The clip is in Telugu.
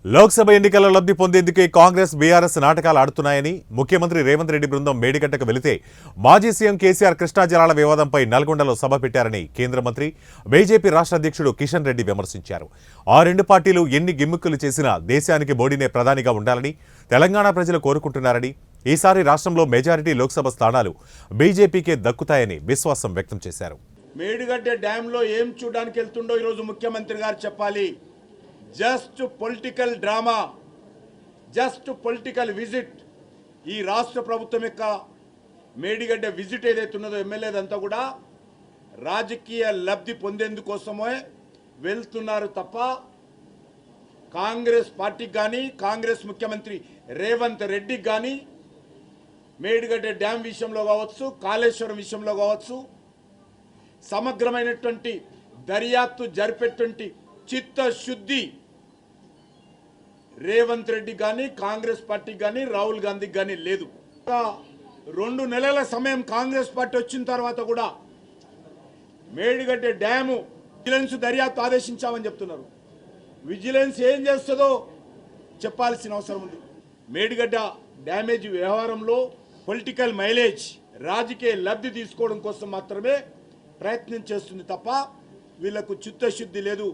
లోక్సభ ఎన్నికల లబ్ధి పొందేందుకే కాంగ్రెస్ బీఆర్ఎస్ నాటకాలు ఆడుతున్నాయని ముఖ్యమంత్రి రేవంత్ రెడ్డి బృందం మేడిగడ్డకు వెళితే మాజీ సీఎం కేసీఆర్ కృష్ణా జలాల వివాదంపై నల్గొండలో సభ పెట్టారని కేంద్ర మంత్రి బీజేపీ రాష్ట్ర అధ్యక్షుడు కిషన్ రెడ్డి విమర్శించారు. ఆ రెండు పార్టీలు ఎన్ని గిమ్మిక్కులు చేసినా దేశానికి మోడీనే ప్రధానిగా ఉండాలని తెలంగాణ ప్రజలు కోరుకుంటున్నారని, ఈసారి రాష్ట్రంలో మెజారిటీ లోక్సభ స్థానాలు బీజేపీకే దక్కుతాయని విశ్వాసం వ్యక్తం చేశారు. మేడిగడ్డ డ్యాంలో ఏం చూడడానికి వెళ్తుండో ఈరోజు ముఖ్యమంత్రి గారు చెప్పాలి. Just political drama, just political visit. ఈ రాష్ట్ర ప్రభుత్వం యొక్క మేడిగడ్డ విజిట్ ఏదైతే ఉన్నదో ఎమ్మెల్యేదంతా కూడా రాజకీయ లబ్ధి పొందేందుకోసమే వెళ్తున్నారు తప్ప కాంగ్రెస్ పార్టీకి కానీ కాంగ్రెస్ ముఖ్యమంత్రి రేవంత్ రెడ్డికి కానీ మేడిగడ్డ డ్యాం విషయంలో కావచ్చు, కాళేశ్వరం విషయంలో కావచ్చు, సమగ్రమైనటువంటి దర్యాప్తు జరిపేటువంటి చిత్తశుద్ధి రేవంత్ రెడ్డి కానీ కాంగ్రెస్ పార్టీకి కానీ రాహుల్ గాంధీకి కానీ లేదు. 2 నెలల సమయం కాంగ్రెస్ పార్టీ వచ్చిన తర్వాత కూడా మేడిగడ్డ డ్యాము విజిలెన్స్ దర్యాప్తు ఆదేశించామని చెప్తున్నారు. విజిలెన్స్ ఏం చేస్తుందో చెప్పాల్సిన అవసరం ఉంది. మేడిగడ్డ డ్యామేజ్ వ్యవహారంలో పొలిటికల్ మైలేజ్, రాజకీయ లబ్ధి తీసుకోవడం కోసం మాత్రమే ప్రయత్నం చేస్తుంది తప్ప వీళ్లకు చిత్తశుద్ధి లేదు.